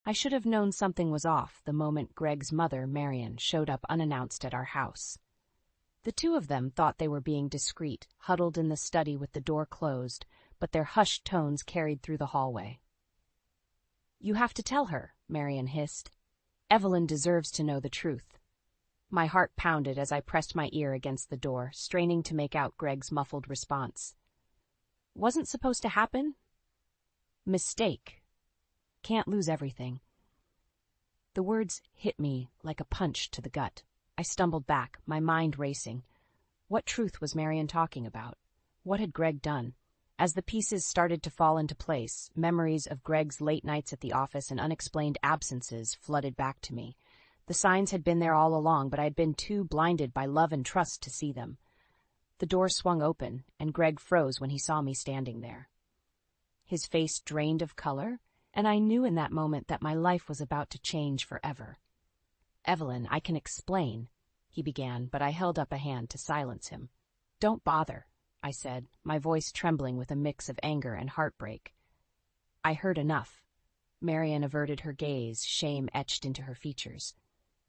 I should have known something was off the moment Greg's mother, Marion, showed up unannounced at our house. The two of them thought they were being discreet, huddled in the study with the door closed, but their hushed tones carried through the hallway. "You have to tell her," Marion hissed. "Evelyn deserves to know the truth." My heart pounded as I pressed my ear against the door, straining to make out Greg's muffled response. "Wasn't supposed to happen? Mistake. Can't lose everything." The words hit me like a punch to the gut. I stumbled back, my mind racing. What truth was Marion talking about? What had Greg done? As the pieces started to fall into place, memories of Greg's late nights at the office and unexplained absences flooded back to me. The signs had been there all along, but I had been too blinded by love and trust to see them. The door swung open, and Greg froze when he saw me standing there. His face drained of color, and I knew in that moment that my life was about to change forever. "Evelyn, I can explain," he began, but I held up a hand to silence him. "Don't bother," I said, my voice trembling with a mix of anger and heartbreak. "I heard enough." Marion averted her gaze, shame etched into her features.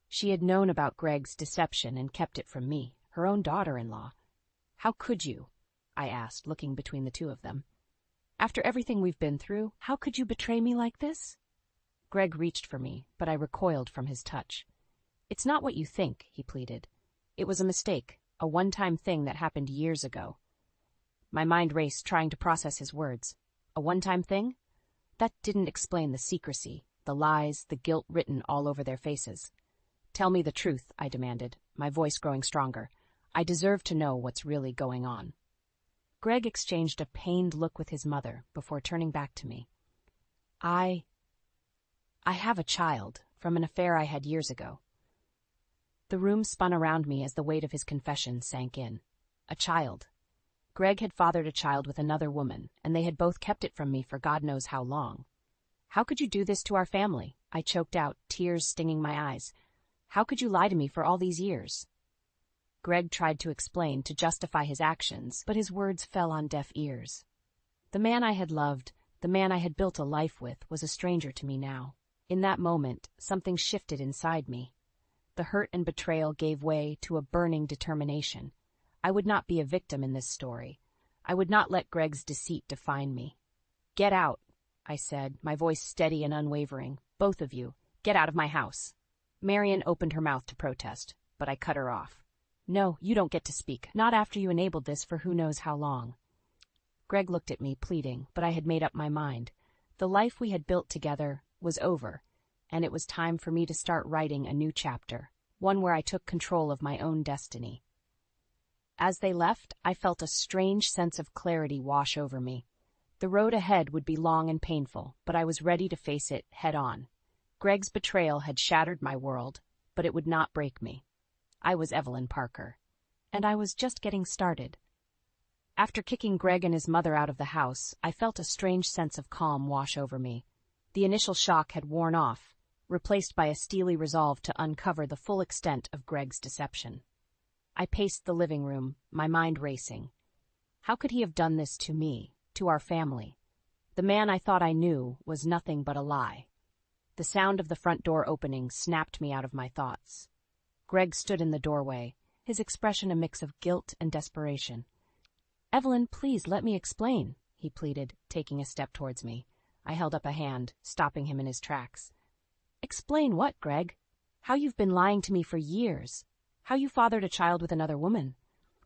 She had known about Greg's deception and kept it from me, her own daughter-in-law. "How could you?" I asked, looking between the two of them. "After everything we've been through, how could you betray me like this?" Greg reached for me, but I recoiled from his touch. "It's not what you think," he pleaded. "It was a mistake, a one-time thing that happened years ago." My mind raced, trying to process his words. A one-time thing? That didn't explain the secrecy, the lies, the guilt written all over their faces. "Tell me the truth," I demanded, my voice growing stronger. "I deserve to know what's really going on." Greg exchanged a pained look with his mother before turning back to me. I have a child from an affair I had years ago." The room spun around me as the weight of his confession sank in. A child. Greg had fathered a child with another woman, and they had both kept it from me for God knows how long. "How could you do this to our family?" I choked out, tears stinging my eyes. "How could you lie to me for all these years?" Greg tried to explain, to justify his actions, but his words fell on deaf ears. The man I had loved, the man I had built a life with, was a stranger to me now. In that moment, something shifted inside me. The hurt and betrayal gave way to a burning determination. I would not be a victim in this story. I would not let Greg's deceit define me. "Get out," I said, my voice steady and unwavering. "Both of you, get out of my house." Marion opened her mouth to protest, but I cut her off. "No, you don't get to speak, not after you enabled this for who knows how long." Greg looked at me, pleading, but I had made up my mind. The life we had built together was over, and it was time for me to start writing a new chapter, one where I took control of my own destiny. As they left, I felt a strange sense of clarity wash over me. The road ahead would be long and painful, but I was ready to face it head on. Greg's betrayal had shattered my world, but it would not break me. I was Evelyn Parker, and I was just getting started. After kicking Greg and his mother out of the house, I felt a strange sense of calm wash over me. The initial shock had worn off, replaced by a steely resolve to uncover the full extent of Greg's deception. I paced the living room, my mind racing. How could he have done this to me, to our family? The man I thought I knew was nothing but a lie. The sound of the front door opening snapped me out of my thoughts. Greg stood in the doorway, his expression a mix of guilt and desperation. "Evelyn, please let me explain," he pleaded, taking a step towards me. I held up a hand, stopping him in his tracks. "Explain what, Greg? How you've been lying to me for years. How you fathered a child with another woman."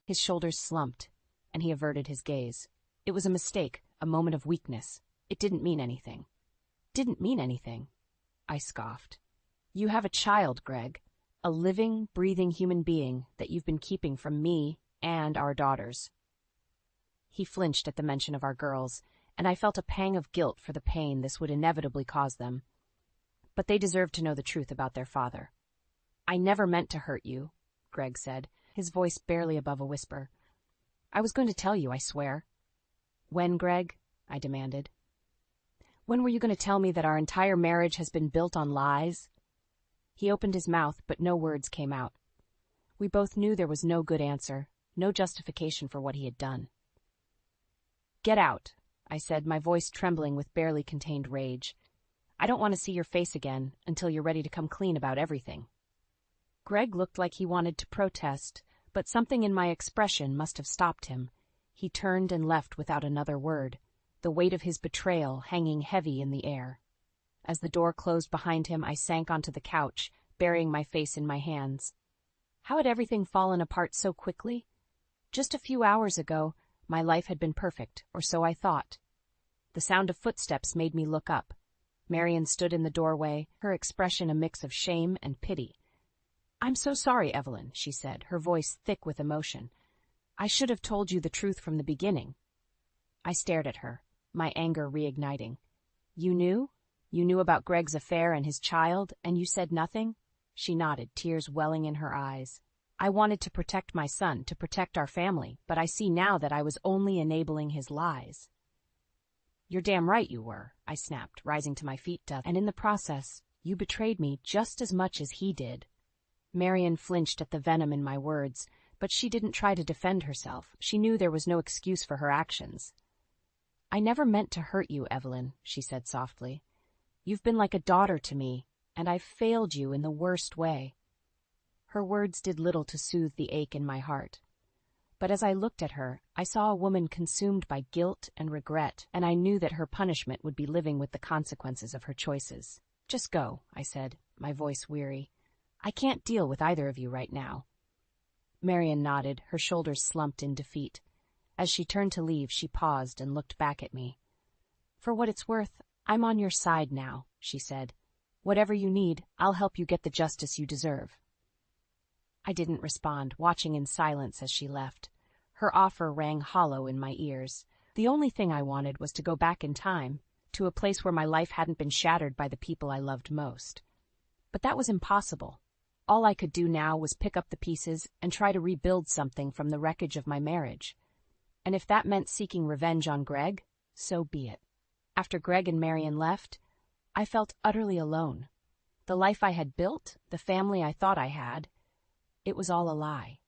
His shoulders slumped, and he averted his gaze. "It was a mistake, a moment of weakness. It didn't mean anything." "Didn't mean anything?" I scoffed. "You have a child, Greg. A living, breathing human being that you've been keeping from me and our daughters." He flinched at the mention of our girls, and I felt a pang of guilt for the pain this would inevitably cause them. But they deserved to know the truth about their father. "I never meant to hurt you," Greg said, his voice barely above a whisper. "I was going to tell you, I swear." "When, Greg?" I demanded. "When were you going to tell me that our entire marriage has been built on lies?" He opened his mouth, but no words came out. We both knew there was no good answer, no justification for what he had done. "Get out," I said, my voice trembling with barely contained rage. I don't want to see your face again until you're ready to come clean about everything." Greg looked like he wanted to protest, but something in my expression must have stopped him. He turned and left without another word, the weight of his betrayal hanging heavy in the air. As the door closed behind him, I sank onto the couch, burying my face in my hands. How had everything fallen apart so quickly? Just a few hours ago, my life had been perfect, or so I thought. The sound of footsteps made me look up. Marian stood in the doorway, her expression a mix of shame and pity. "I'm so sorry, Evelyn," she said, her voice thick with emotion. "I should have told you the truth from the beginning." I stared at her, my anger reigniting. "You knew? You knew about Greg's affair and his child, and you said nothing?" She nodded, tears welling in her eyes. "I wanted to protect my son, to protect our family, but I see now that I was only enabling his lies." "You're damn right you were," I snapped, rising to my feet. "And in the process, you betrayed me just as much as he did." Marian flinched at the venom in my words, but she didn't try to defend herself. She knew there was no excuse for her actions. "I never meant to hurt you, Evelyn," she said softly. "You've been like a daughter to me, and I've failed you in the worst way." Her words did little to soothe the ache in my heart. But as I looked at her, I saw a woman consumed by guilt and regret, and I knew that her punishment would be living with the consequences of her choices. "Just go," I said, my voice weary. "I can't deal with either of you right now." Marian nodded, her shoulders slumped in defeat. As she turned to leave, she paused and looked back at me. "For what it's worth, I'm on your side now," she said. "Whatever you need, I'll help you get the justice you deserve." I didn't respond, watching in silence as she left. Her offer rang hollow in my ears. The only thing I wanted was to go back in time, to a place where my life hadn't been shattered by the people I loved most. But that was impossible. All I could do now was pick up the pieces and try to rebuild something from the wreckage of my marriage. And if that meant seeking revenge on Greg, so be it. After Greg and Marian left, I felt utterly alone. The life I had built, the family I thought I had, it was all a lie.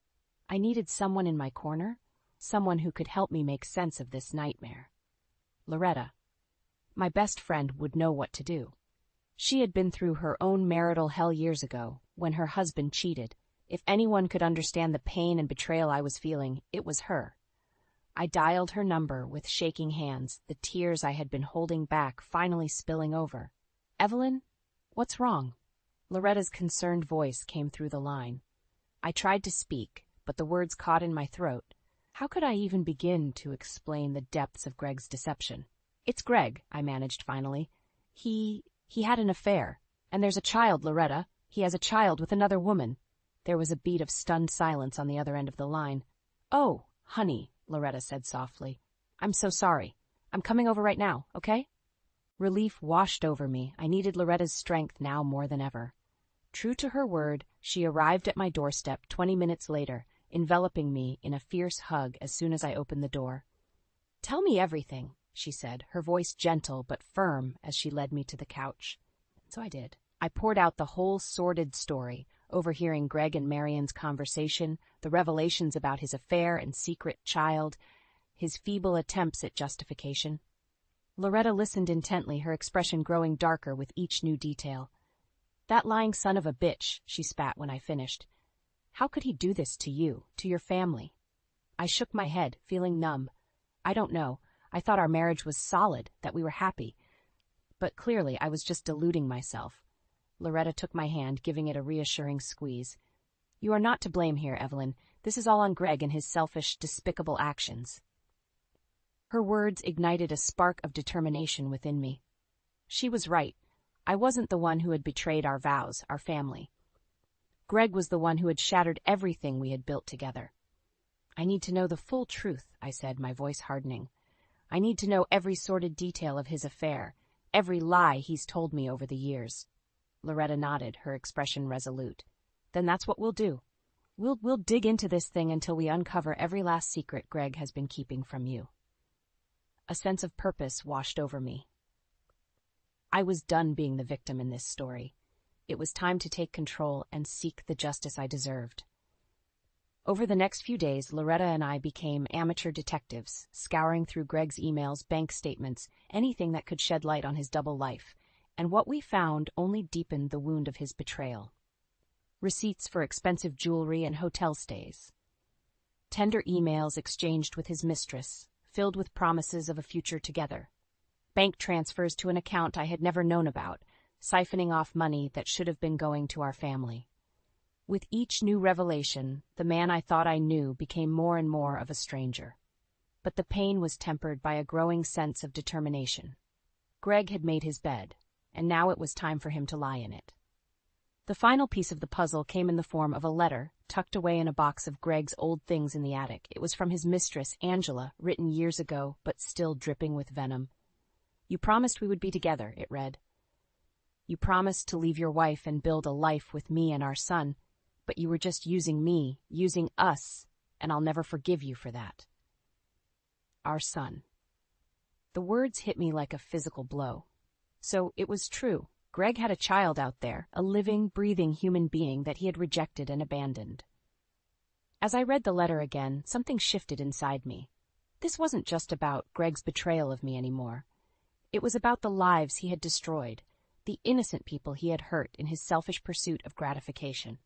I needed someone in my corner, someone who could help me make sense of this nightmare. Loretta, my best friend, would know what to do. She had been through her own marital hell years ago, when her husband cheated. If anyone could understand the pain and betrayal I was feeling, it was her. I dialed her number with shaking hands, the tears I had been holding back finally spilling over. "Evelyn, what's wrong?" Loretta's concerned voice came through the line. I tried to speak, but the words caught in my throat. How could I even begin to explain the depths of Greg's deception? "It's Greg," I managed finally. He had an affair. And there's a child, Loretta. He has a child with another woman." There was a beat of stunned silence on the other end of the line. "Oh, honey," Loretta said softly. "I'm so sorry. I'm coming over right now, okay?" Relief washed over me. I needed Loretta's strength now more than ever. True to her word, she arrived at my doorstep 20 minutes later, enveloping me in a fierce hug as soon as I opened the door. "Tell me everything," she said, her voice gentle but firm as she led me to the couch. So I did. I poured out the whole sordid story, overhearing Greg and Marian's conversation, the revelations about his affair and secret child, his feeble attempts at justification. Loretta listened intently, her expression growing darker with each new detail. "That lying son of a bitch," she spat when I finished. "How could he do this to you, to your family?" I shook my head, feeling numb. I don't know. I thought our marriage was solid, that we were happy. But clearly I was just deluding myself. Loretta took my hand, giving it a reassuring squeeze. "You are not to blame here, Evelyn. This is all on Greg and his selfish, despicable actions." Her words ignited a spark of determination within me. She was right. I wasn't the one who had betrayed our vows, our family. Greg was the one who had shattered everything we had built together. "I need to know the full truth," I said, my voice hardening. "I need to know every sordid detail of his affair, every lie he's told me over the years." Loretta nodded, her expression resolute. "Then that's what we'll do. We'll dig into this thing until we uncover every last secret Greg has been keeping from you." A sense of purpose washed over me. I was done being the victim in this story. It was time to take control and seek the justice I deserved. Over the next few days, Loretta and I became amateur detectives, scouring through Greg's emails, bank statements, anything that could shed light on his double life. and what we found only deepened the wound of his betrayal. Receipts for expensive jewelry and hotel stays. Tender emails exchanged with his mistress, filled with promises of a future together. Bank transfers to an account I had never known about, siphoning off money that should have been going to our family. With each new revelation, the man I thought I knew became more and more of a stranger. But the pain was tempered by a growing sense of determination. Greg had made his bed, and now it was time for him to lie in it. The final piece of the puzzle came in the form of a letter tucked away in a box of Greg's old things in the attic. It was from his mistress, Angela, written years ago, but still dripping with venom. "You promised we would be together," it read. "You promised to leave your wife and build a life with me and our son, but you were just using me, using us, and I'll never forgive you for that. Our son." The words hit me like a physical blow. So it was true. Greg had a child out there, a living, breathing human being that he had rejected and abandoned. As I read the letter again, something shifted inside me. This wasn't just about Greg's betrayal of me anymore. It was about the lives he had destroyed, the innocent people he had hurt in his selfish pursuit of gratification.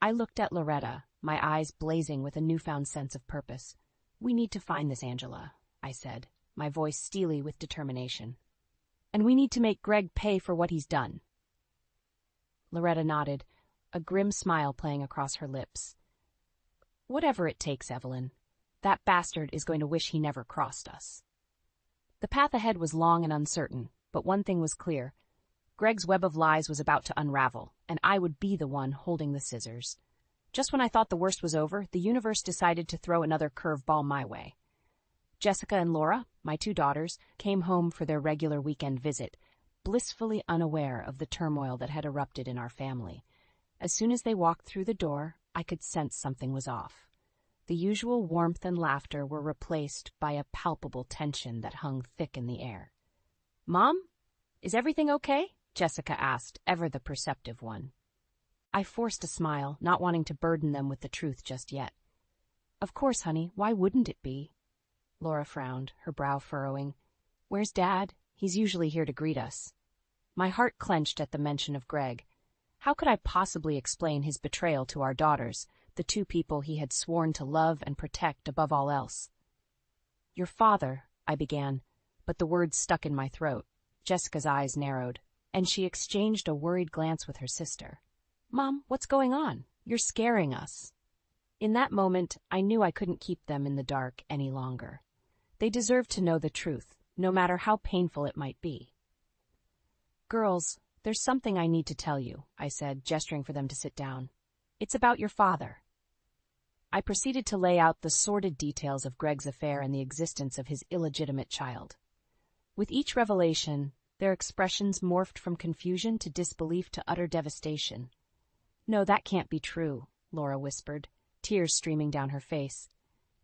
I looked at Loretta, my eyes blazing with a newfound sense of purpose. "We need to find this Angela," I said, my voice steely with determination. "And we need to make Greg pay for what he's done." Loretta nodded, a grim smile playing across her lips. "Whatever it takes, Evelyn. That bastard is going to wish he never crossed us." The path ahead was long and uncertain, but one thing was clear. Greg's web of lies was about to unravel, and I would be the one holding the scissors. Just when I thought the worst was over, the universe decided to throw another curveball my way. Jessica and Laura, my 2 daughters, came home for their regular weekend visit, blissfully unaware of the turmoil that had erupted in our family. As soon as they walked through the door, I could sense something was off. The usual warmth and laughter were replaced by a palpable tension that hung thick in the air. "Mom, is everything okay?" Jessica asked, ever the perceptive one. I forced a smile, not wanting to burden them with the truth just yet. "Of course, honey, why wouldn't it be?" Laura frowned, her brow furrowing. "Where's Dad? He's usually here to greet us." My heart clenched at the mention of Greg. How could I possibly explain his betrayal to our daughters, the 2 people he had sworn to love and protect above all else? "Your father," I began, but the words stuck in my throat. Jessica's eyes narrowed, and she exchanged a worried glance with her sister. "Mom, what's going on? You're scaring us." In that moment, I knew I couldn't keep them in the dark any longer. They deserved to know the truth, no matter how painful it might be. "Girls, there's something I need to tell you," I said, gesturing for them to sit down. "It's about your father." I proceeded to lay out the sordid details of Greg's affair and the existence of his illegitimate child. With each revelation, their expressions morphed from confusion to disbelief to utter devastation. "No, that can't be true," Laura whispered, tears streaming down her face.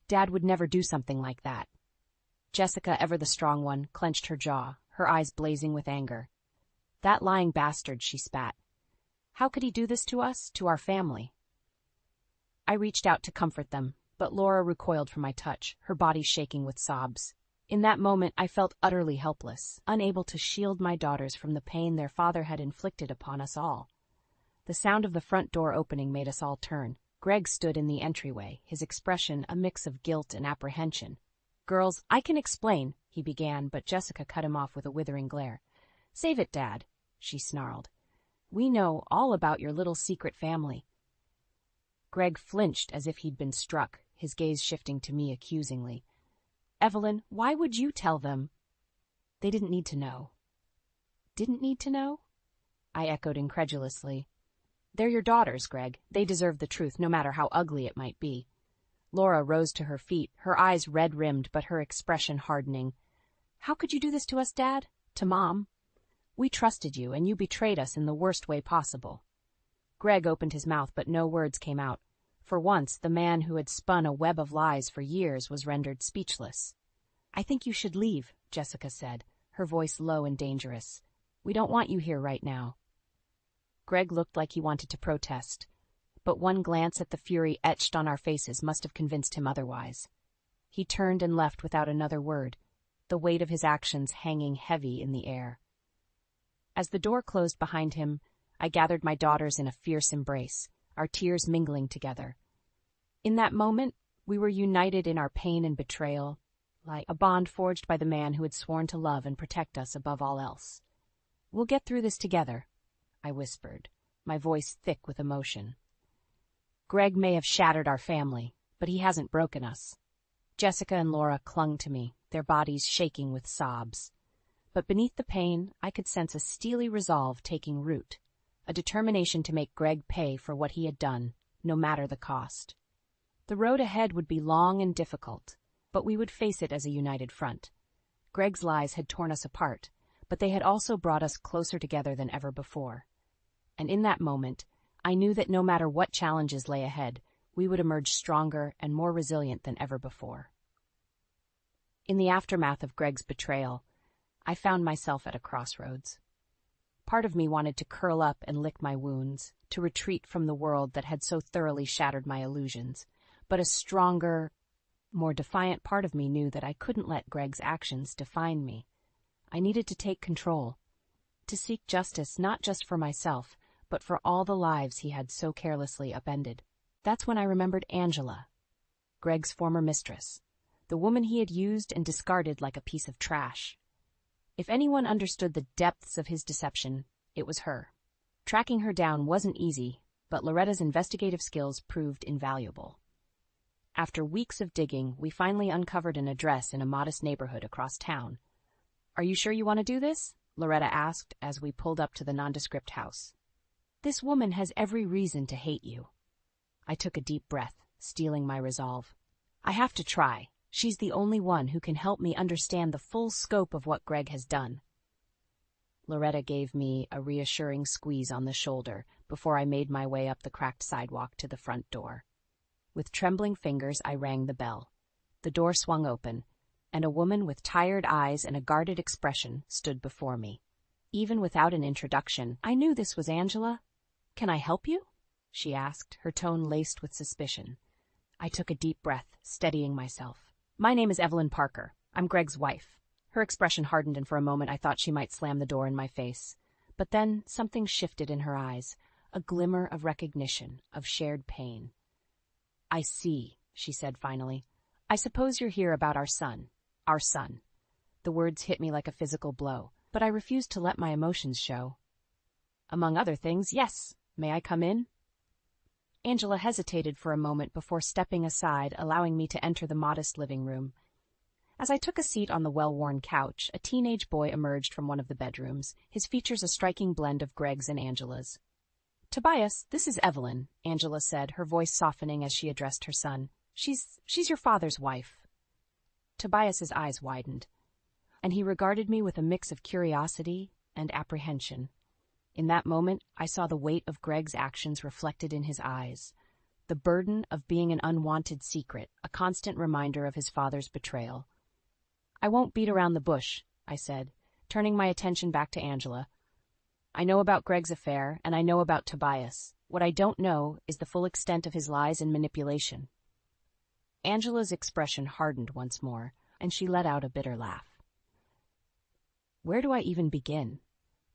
"Dad would never do something like that." Jessica, ever the strong one, clenched her jaw, her eyes blazing with anger. "That lying bastard," she spat. "How could he do this to us, to our family?" I reached out to comfort them, but Laura recoiled from my touch, her body shaking with sobs. In that moment, I felt utterly helpless, unable to shield my daughters from the pain their father had inflicted upon us all. The sound of the front door opening made us all turn. Greg stood in the entryway, his expression a mix of guilt and apprehension. "Girls, I can explain," he began, but Jessica cut him off with a withering glare. "Save it, Dad," she snarled. "We know all about your little secret family." Greg flinched as if he'd been struck, his gaze shifting to me accusingly. "Evelyn, why would you tell them?" "They didn't need to know." "Didn't need to know?" I echoed incredulously. "They're your daughters, Greg. They deserve the truth, no matter how ugly it might be." Laura rose to her feet, her eyes red-rimmed but her expression hardening. "How could you do this to us, Dad? To Mom? We trusted you, and you betrayed us in the worst way possible." Greg opened his mouth, but no words came out. For once, the man who had spun a web of lies for years was rendered speechless. "I think you should leave," Jessica said, her voice low and dangerous. "We don't want you here right now." Greg looked like he wanted to protest, but one glance at the fury etched on our faces must have convinced him otherwise. He turned and left without another word, the weight of his actions hanging heavy in the air. As the door closed behind him, I gathered my daughters in a fierce embrace, our tears mingling together. In that moment, we were united in our pain and betrayal, like a bond forged by the man who had sworn to love and protect us above all else. "We'll get through this together," I whispered, my voice thick with emotion. "Greg may have shattered our family, but he hasn't broken us." Jessica and Laura clung to me, their bodies shaking with sobs. But beneath the pain, I could sense a steely resolve taking root, a determination to make Greg pay for what he had done, no matter the cost. The road ahead would be long and difficult, but we would face it as a united front. Greg's lies had torn us apart, but they had also brought us closer together than ever before. And in that moment, I knew that no matter what challenges lay ahead, we would emerge stronger and more resilient than ever before. In the aftermath of Greg's betrayal, I found myself at a crossroads. Part of me wanted to curl up and lick my wounds, to retreat from the world that had so thoroughly shattered my illusions, but a stronger, more defiant part of me knew that I couldn't let Greg's actions define me. I needed to take control, to seek justice not just for myself, but for all the lives he had so carelessly upended. That's when I remembered Angela, Greg's former mistress, the woman he had used and discarded like a piece of trash. If anyone understood the depths of his deception, it was her. Tracking her down wasn't easy, but Loretta's investigative skills proved invaluable. After weeks of digging, we finally uncovered an address in a modest neighborhood across town. "Are you sure you want to do this?" Loretta asked as we pulled up to the nondescript house. "This woman has every reason to hate you." I took a deep breath, steeling my resolve. "I have to try. She's the only one who can help me understand the full scope of what Greg has done." Loretta gave me a reassuring squeeze on the shoulder before I made my way up the cracked sidewalk to the front door. With trembling fingers, I rang the bell. The door swung open, and a woman with tired eyes and a guarded expression stood before me. Even without an introduction, I knew this was Angela. "Can I help you?" she asked, her tone laced with suspicion. I took a deep breath, steadying myself. "My name is Evelyn Parker. I'm Greg's wife." Her expression hardened, and for a moment I thought she might slam the door in my face. But then something shifted in her eyes, a glimmer of recognition, of shared pain. "I see," she said finally. "I suppose you're here about our son. Our son." The words hit me like a physical blow, but I refused to let my emotions show. "Among other things, yes. May I come in?" Angela hesitated for a moment before stepping aside, allowing me to enter the modest living room. As I took a seat on the well-worn couch, a teenage boy emerged from one of the bedrooms, his features a striking blend of Greg's and Angela's. "Tobias, this is Evelyn," Angela said, her voice softening as she addressed her son. She's your father's wife." Tobias's eyes widened, and he regarded me with a mix of curiosity and apprehension. In that moment, I saw the weight of Greg's actions reflected in his eyes, the burden of being an unwanted secret, a constant reminder of his father's betrayal. "I won't beat around the bush," I said, turning my attention back to Angela. "I know about Greg's affair, and I know about Tobias. What I don't know is the full extent of his lies and manipulation." Angela's expression hardened once more, and she let out a bitter laugh. "Where do I even begin?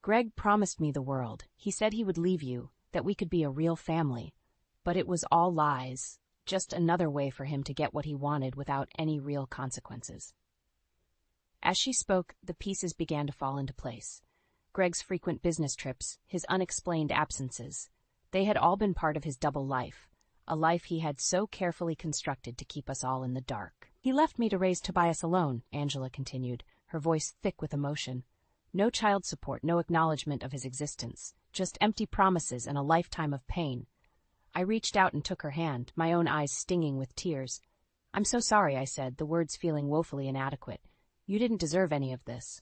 Greg promised me the world. He said he would leave you, that we could be a real family. But it was all lies, just another way for him to get what he wanted without any real consequences." As she spoke, the pieces began to fall into place. Greg's frequent business trips, his unexplained absences, they had all been part of his double life, a life he had so carefully constructed to keep us all in the dark. "He left me to raise Tobias alone," Angela continued, her voice thick with emotion. "No child support, no acknowledgement of his existence, just empty promises and a lifetime of pain." I reached out and took her hand, my own eyes stinging with tears. "I'm so sorry," I said, the words feeling woefully inadequate. "You didn't deserve any of this."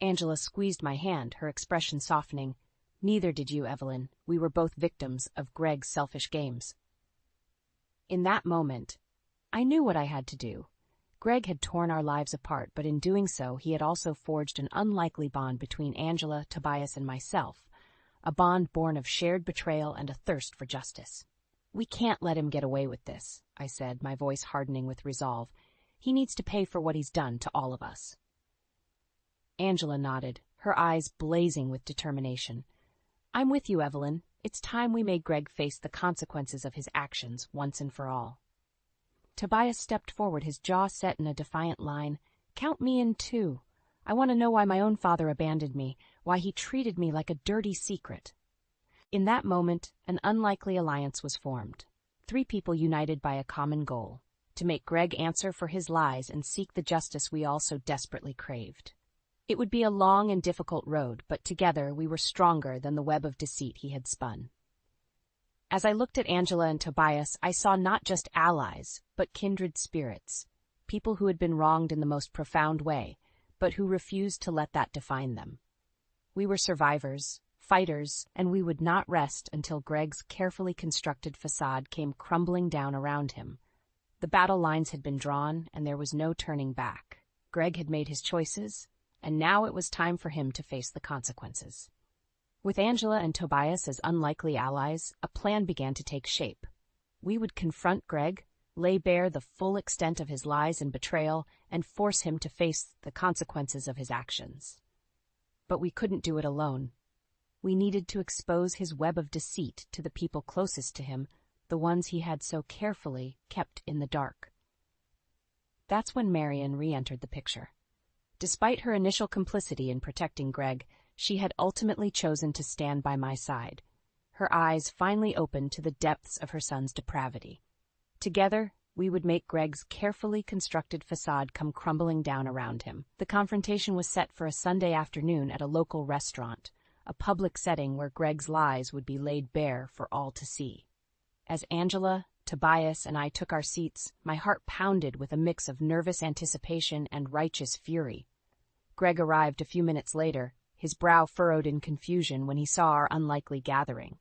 Angela squeezed my hand, her expression softening. "Neither did you, Evelyn. We were both victims of Greg's selfish games." In that moment, I knew what I had to do. Greg had torn our lives apart, but in doing so, he had also forged an unlikely bond between Angela, Tobias, and myself, a bond born of shared betrayal and a thirst for justice. "We can't let him get away with this," I said, my voice hardening with resolve. "He needs to pay for what he's done to all of us." Angela nodded, her eyes blazing with determination. "I'm with you, Evelyn. It's time we made Greg face the consequences of his actions once and for all." Tobias stepped forward, his jaw set in a defiant line. "Count me in too. I want to know why my own father abandoned me, why he treated me like a dirty secret." In that moment, an unlikely alliance was formed. 3 people united by a common goal: to make Greg answer for his lies and seek the justice we all so desperately craved. It would be a long and difficult road, but together we were stronger than the web of deceit he had spun. As I looked at Angela and Tobias, I saw not just allies, but kindred spirits, people who had been wronged in the most profound way, but who refused to let that define them. We were survivors, fighters, and we would not rest until Greg's carefully constructed facade came crumbling down around him. The battle lines had been drawn, and there was no turning back. Greg had made his choices, and now it was time for him to face the consequences. With Angela and Tobias as unlikely allies, a plan began to take shape. We would confront Greg, lay bare the full extent of his lies and betrayal, and force him to face the consequences of his actions. But we couldn't do it alone. We needed to expose his web of deceit to the people closest to him, the ones he had so carefully kept in the dark. That's when Marian re-entered the picture. Despite her initial complicity in protecting Greg, she had ultimately chosen to stand by my side. Her eyes finally opened to the depths of her son's depravity. Together, we would make Greg's carefully constructed facade come crumbling down around him. The confrontation was set for a Sunday afternoon at a local restaurant, a public setting where Greg's lies would be laid bare for all to see. As Angela, Tobias, and I took our seats, my heart pounded with a mix of nervous anticipation and righteous fury. Greg arrived a few minutes later, his brow furrowed in confusion when he saw our unlikely gathering.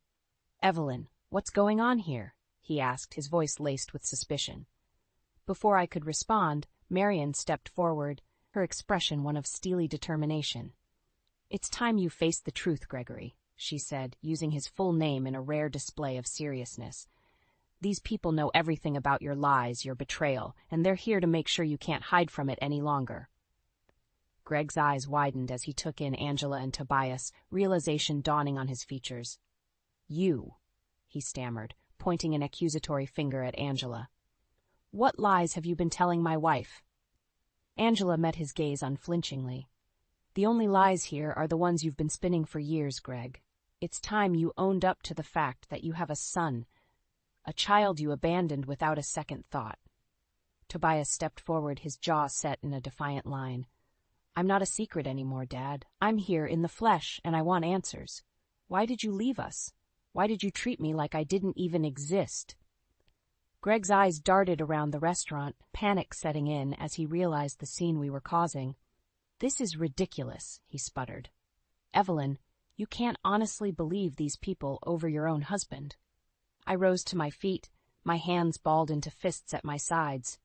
"Evelyn, what's going on here?" he asked, his voice laced with suspicion. Before I could respond, Marian stepped forward, her expression one of steely determination. "It's time you faced the truth, Gregory," she said, using his full name in a rare display of seriousness. "These people know everything about your lies, your betrayal, and they're here to make sure you can't hide from it any longer." Greg's eyes widened as he took in Angela and Tobias, realization dawning on his features. "You," he stammered, pointing an accusatory finger at Angela. "What lies have you been telling my wife?" Angela met his gaze unflinchingly. "The only lies here are the ones you've been spinning for years, Greg. It's time you owned up to the fact that you have a son, a child you abandoned without a second thought." Tobias stepped forward, his jaw set in a defiant line. "I'm not a secret anymore, Dad. I'm here in the flesh, and I want answers. Why did you leave us? Why did you treat me like I didn't even exist?" Greg's eyes darted around the restaurant, panic setting in as he realized the scene we were causing. "This is ridiculous," he sputtered. "Evelyn, you can't honestly believe these people over your own husband." I rose to my feet, my hands balled into fists at my sides.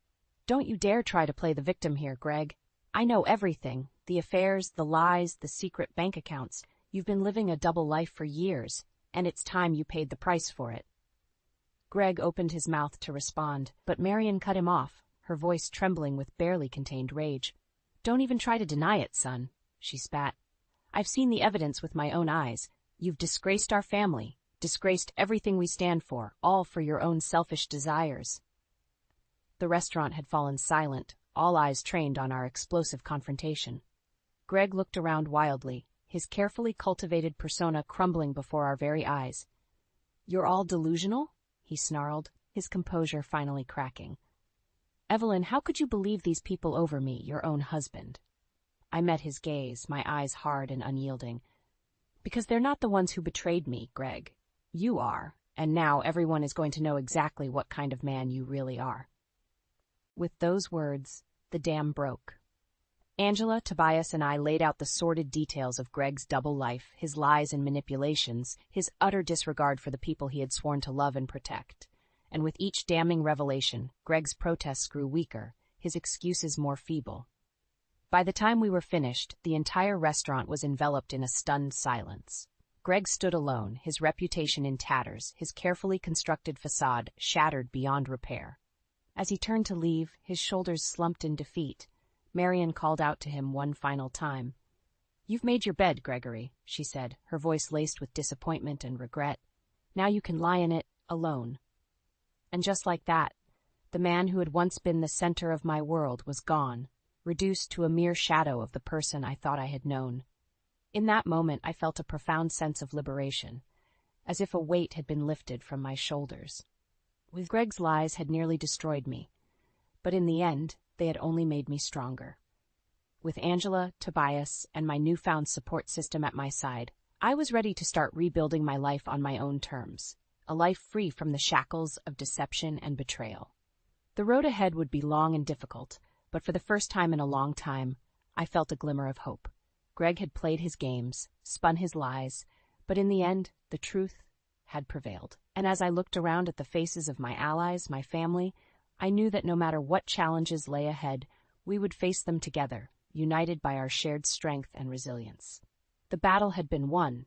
"Don't you dare try to play the victim here, Greg. I know everything, the affairs, the lies, the secret bank accounts. You've been living a double life for years, and it's time you paid the price for it." Greg opened his mouth to respond, but Marian cut him off, her voice trembling with barely contained rage. "Don't even try to deny it, son," she spat. "I've seen the evidence with my own eyes. You've disgraced our family, disgraced everything we stand for, all for your own selfish desires." The restaurant had fallen silent, all eyes trained on our explosive confrontation. Greg looked around wildly, his carefully cultivated persona crumbling before our very eyes. "You're all delusional?" he snarled, his composure finally cracking. "Evelyn, how could you believe these people over me, your own husband?" I met his gaze, my eyes hard and unyielding. "Because they're not the ones who betrayed me, Greg. You are, and now everyone is going to know exactly what kind of man you really are." With those words, the dam broke. Angela, Tobias, and I laid out the sordid details of Greg's double life, his lies and manipulations, his utter disregard for the people he had sworn to love and protect. And with each damning revelation, Greg's protests grew weaker, his excuses more feeble. By the time we were finished, the entire restaurant was enveloped in a stunned silence. Greg stood alone, his reputation in tatters, his carefully constructed facade shattered beyond repair. As he turned to leave, his shoulders slumped in defeat, Marian called out to him one final time. "You've made your bed, Gregory," she said, her voice laced with disappointment and regret. "Now you can lie in it, alone." And just like that, the man who had once been the center of my world was gone, reduced to a mere shadow of the person I thought I had known. In that moment, I felt a profound sense of liberation, as if a weight had been lifted from my shoulders. With Greg's lies had nearly destroyed me, but in the end, they had only made me stronger. With Angela, Tobias, and my newfound support system at my side, I was ready to start rebuilding my life on my own terms, a life free from the shackles of deception and betrayal. The road ahead would be long and difficult, but for the first time in a long time, I felt a glimmer of hope. Greg had played his games, spun his lies, but in the end, the truth had prevailed. And as I looked around at the faces of my allies, my family, I knew that no matter what challenges lay ahead, we would face them together, united by our shared strength and resilience. The battle had been won,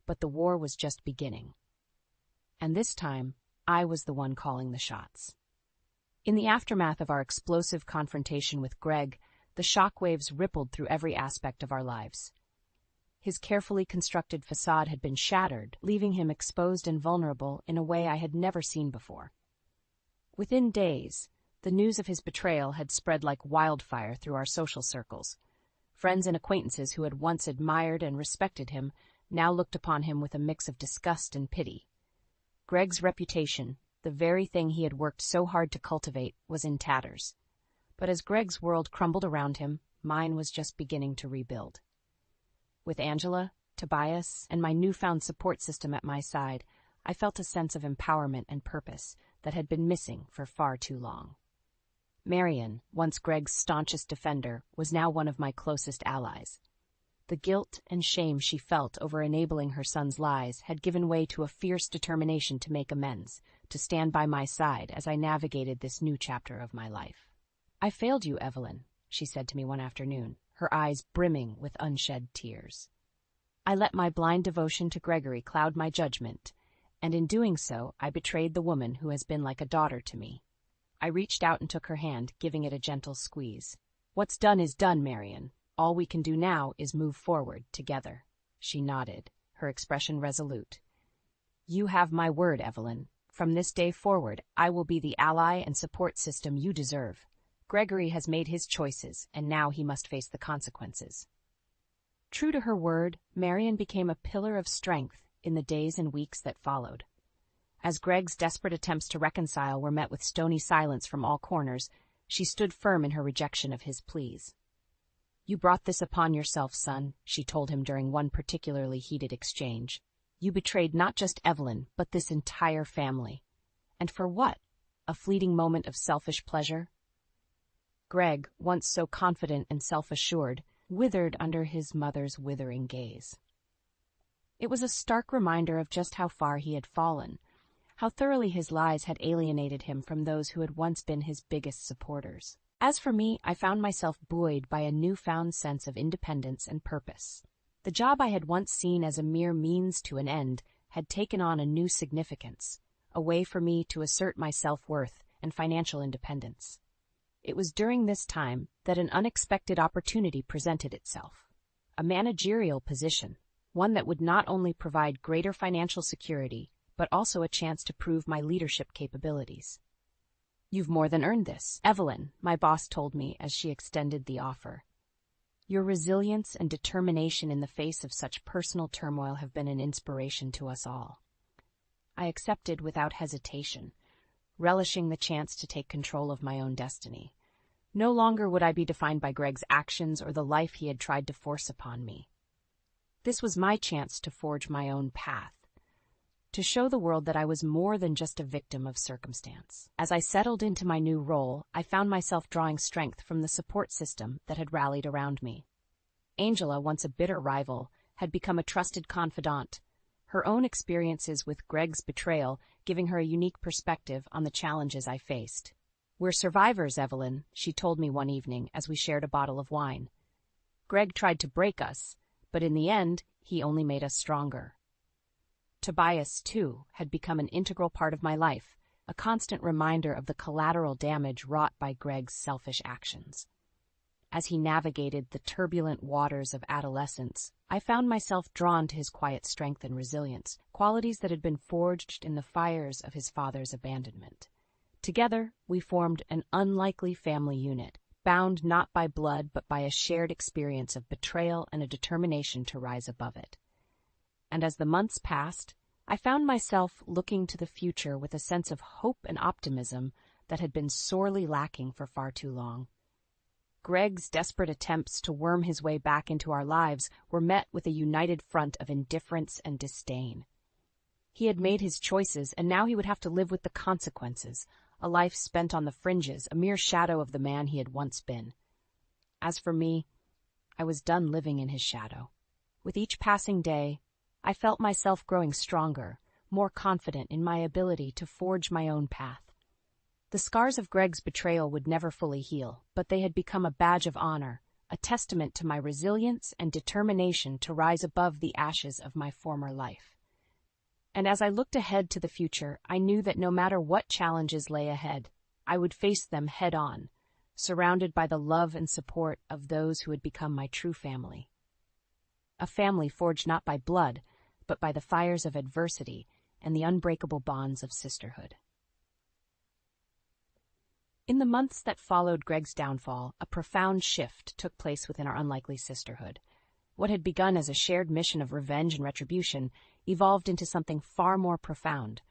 but the war was just beginning. And this time, I was the one calling the shots. In the aftermath of our explosive confrontation with Greg, the shockwaves rippled through every aspect of our lives. His carefully constructed facade had been shattered, leaving him exposed and vulnerable in a way I had never seen before. Within days, the news of his betrayal had spread like wildfire through our social circles. Friends and acquaintances who had once admired and respected him now looked upon him with a mix of disgust and pity. Greg's reputation, the very thing he had worked so hard to cultivate, was in tatters. But as Greg's world crumbled around him, mine was just beginning to rebuild. With Angela, Tobias, and my newfound support system at my side, I felt a sense of empowerment and purpose that had been missing for far too long. Marion, once Greg's staunchest defender, was now one of my closest allies. The guilt and shame she felt over enabling her son's lies had given way to a fierce determination to make amends, to stand by my side as I navigated this new chapter of my life. "I failed you, Evelyn," she said to me one afternoon, her eyes brimming with unshed tears. "I let my blind devotion to Gregory cloud my judgment, and in doing so, I betrayed the woman who has been like a daughter to me." I reached out and took her hand, giving it a gentle squeeze. "What's done is done, Marion. All we can do now is move forward together." She nodded, her expression resolute. "You have my word, Evelyn. From this day forward, I will be the ally and support system you deserve. Gregory has made his choices, and now he must face the consequences." True to her word, Marion became a pillar of strength in the days and weeks that followed. As Greg's desperate attempts to reconcile were met with stony silence from all corners, she stood firm in her rejection of his pleas. "You brought this upon yourself, son," she told him during one particularly heated exchange. "You betrayed not just Evelyn, but this entire family. And for what? A fleeting moment of selfish pleasure?" Greg, once so confident and self-assured, withered under his mother's withering gaze. It was a stark reminder of just how far he had fallen, how thoroughly his lies had alienated him from those who had once been his biggest supporters. As for me, I found myself buoyed by a newfound sense of independence and purpose. The job I had once seen as a mere means to an end had taken on a new significance, a way for me to assert my self-worth and financial independence. It was during this time that an unexpected opportunity presented itself. A managerial position, one that would not only provide greater financial security, but also a chance to prove my leadership capabilities. "You've more than earned this, Evelyn," my boss told me as she extended the offer. "Your resilience and determination in the face of such personal turmoil have been an inspiration to us all." I accepted without hesitation, relishing the chance to take control of my own destiny. No longer would I be defined by Greg's actions or the life he had tried to force upon me. This was my chance to forge my own path, to show the world that I was more than just a victim of circumstance. As I settled into my new role, I found myself drawing strength from the support system that had rallied around me. Angela, once a bitter rival, had become a trusted confidant, her own experiences with Greg's betrayal giving her a unique perspective on the challenges I faced. "We're survivors, Evelyn," she told me one evening as we shared a bottle of wine. "Greg tried to break us, but in the end, he only made us stronger." Tobias, too, had become an integral part of my life, a constant reminder of the collateral damage wrought by Greg's selfish actions. As he navigated the turbulent waters of adolescence, I found myself drawn to his quiet strength and resilience, qualities that had been forged in the fires of his father's abandonment. Together, we formed an unlikely family unit, bound not by blood but by a shared experience of betrayal and a determination to rise above it. And as the months passed, I found myself looking to the future with a sense of hope and optimism that had been sorely lacking for far too long. Greg's desperate attempts to worm his way back into our lives were met with a united front of indifference and disdain. He had made his choices, and now he would have to live with the consequences, a life spent on the fringes, a mere shadow of the man he had once been. As for me, I was done living in his shadow. With each passing day, I felt myself growing stronger, more confident in my ability to forge my own path. The scars of Greg's betrayal would never fully heal, but they had become a badge of honor, a testament to my resilience and determination to rise above the ashes of my former life. And as I looked ahead to the future, I knew that no matter what challenges lay ahead, I would face them head-on, surrounded by the love and support of those who had become my true family. A family forged not by blood, but by the fires of adversity and the unbreakable bonds of sisterhood. In the months that followed Greg's downfall, a profound shift took place within our unlikely sisterhood. What had begun as a shared mission of revenge and retribution evolved into something far more profound,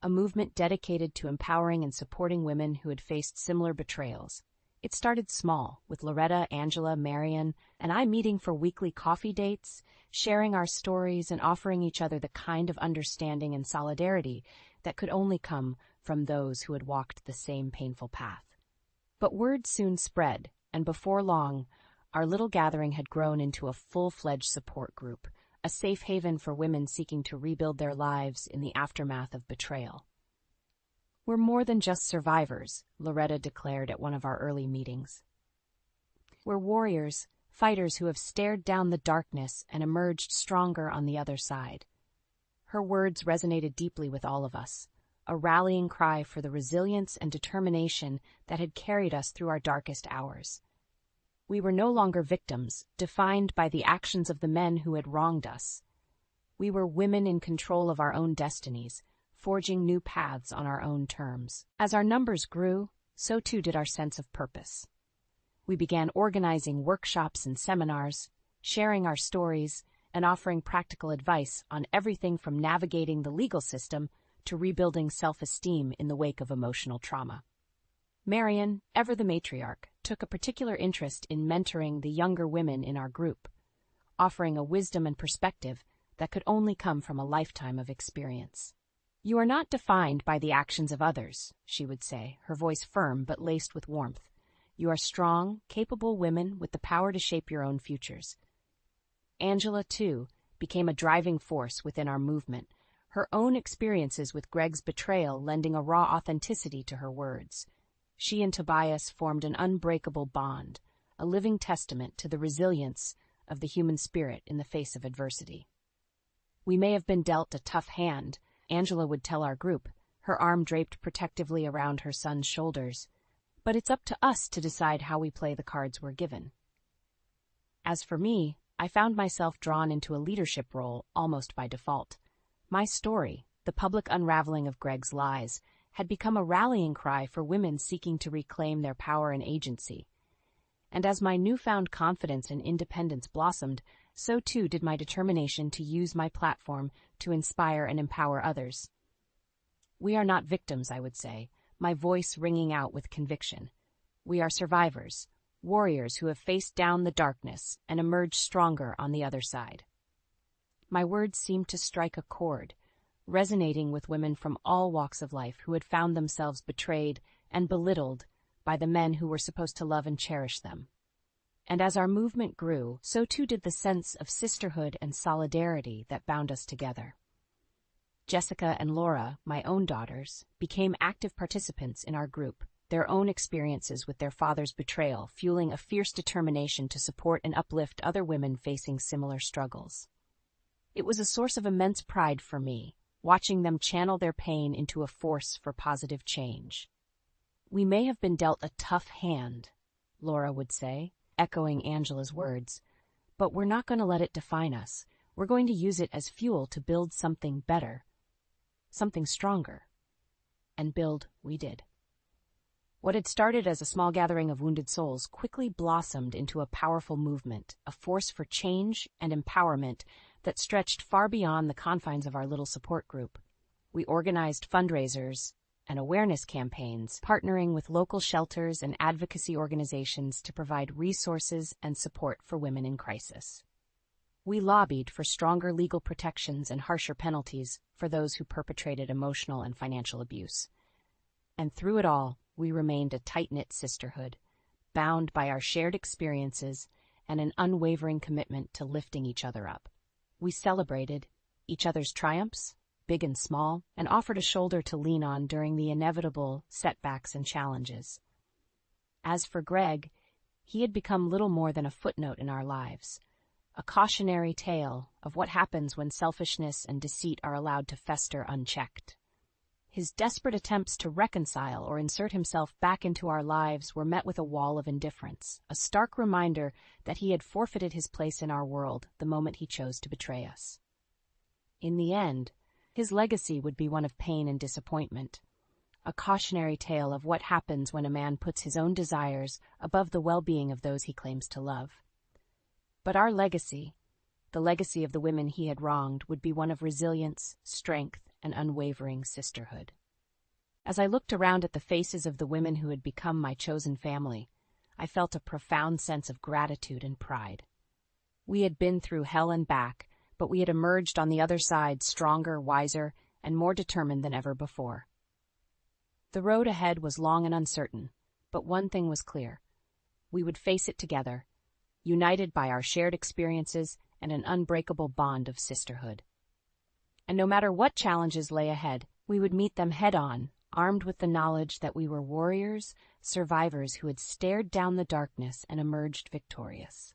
a movement dedicated to empowering and supporting women who had faced similar betrayals. It started small, with Loretta, Angela, Marian, and I meeting for weekly coffee dates, sharing our stories and offering each other the kind of understanding and solidarity that could only come from those who had walked the same painful path. But word soon spread, and before long, our little gathering had grown into a full-fledged support group, a safe haven for women seeking to rebuild their lives in the aftermath of betrayal. "We're more than just survivors," Loretta declared at one of our early meetings. "We're warriors, fighters who have stared down the darkness and emerged stronger on the other side." Her words resonated deeply with all of us, a rallying cry for the resilience and determination that had carried us through our darkest hours. We were no longer victims, defined by the actions of the men who had wronged us. We were women in control of our own destinies, forging new paths on our own terms. As our numbers grew, so too did our sense of purpose. We began organizing workshops and seminars, sharing our stories, and offering practical advice on everything from navigating the legal system to rebuilding self-esteem in the wake of emotional trauma. Marian, ever the matriarch, took a particular interest in mentoring the younger women in our group, offering a wisdom and perspective that could only come from a lifetime of experience. "You are not defined by the actions of others," she would say, her voice firm but laced with warmth. "You are strong, capable women with the power to shape your own futures." Angela, too, became a driving force within our movement, her own experiences with Greg's betrayal lending a raw authenticity to her words. She and Tobias formed an unbreakable bond, a living testament to the resilience of the human spirit in the face of adversity. "We may have been dealt a tough hand," Angela would tell our group, her arm draped protectively around her son's shoulders, "but it's up to us to decide how we play the cards we're given." As for me, I found myself drawn into a leadership role almost by default. My story, the public unraveling of Greg's lies, had become a rallying cry for women seeking to reclaim their power and agency. And as my newfound confidence and independence blossomed, so too did my determination to use my platform to inspire and empower others. "We are not victims," I would say, my voice ringing out with conviction. "We are survivors, warriors who have faced down the darkness and emerged stronger on the other side." My words seemed to strike a chord, resonating with women from all walks of life who had found themselves betrayed and belittled by the men who were supposed to love and cherish them. And as our movement grew, so too did the sense of sisterhood and solidarity that bound us together. Jessica and Laura, my own daughters, became active participants in our group, their own experiences with their father's betrayal fueling a fierce determination to support and uplift other women facing similar struggles. It was a source of immense pride for me, watching them channel their pain into a force for positive change. "We may have been dealt a tough hand," Laura would say, echoing Angela's words. But we're not going to let it define us. We're going to use it as fuel to build something better, something stronger. And build we did. What had started as a small gathering of wounded souls quickly blossomed into a powerful movement, a force for change and empowerment that stretched far beyond the confines of our little support group. We organized fundraisers and awareness campaigns, partnering with local shelters and advocacy organizations to provide resources and support for women in crisis. We lobbied for stronger legal protections and harsher penalties for those who perpetrated emotional and financial abuse. And through it all, we remained a tight-knit sisterhood, bound by our shared experiences and an unwavering commitment to lifting each other up. We celebrated each other's triumphs, big and small, and offered a shoulder to lean on during the inevitable setbacks and challenges. As for Greg, he had become little more than a footnote in our lives, a cautionary tale of what happens when selfishness and deceit are allowed to fester unchecked. His desperate attempts to reconcile or insert himself back into our lives were met with a wall of indifference, a stark reminder that he had forfeited his place in our world the moment he chose to betray us. In the end, his legacy would be one of pain and disappointment, a cautionary tale of what happens when a man puts his own desires above the well-being of those he claims to love. But our legacy, the legacy of the women he had wronged, would be one of resilience, strength, and unwavering sisterhood. As I looked around at the faces of the women who had become my chosen family, I felt a profound sense of gratitude and pride. We had been through hell and back, but we had emerged on the other side stronger, wiser, and more determined than ever before. The road ahead was long and uncertain, but one thing was clear. We would face it together, united by our shared experiences and an unbreakable bond of sisterhood. And no matter what challenges lay ahead, we would meet them head-on, armed with the knowledge that we were warriors, survivors who had stared down the darkness and emerged victorious.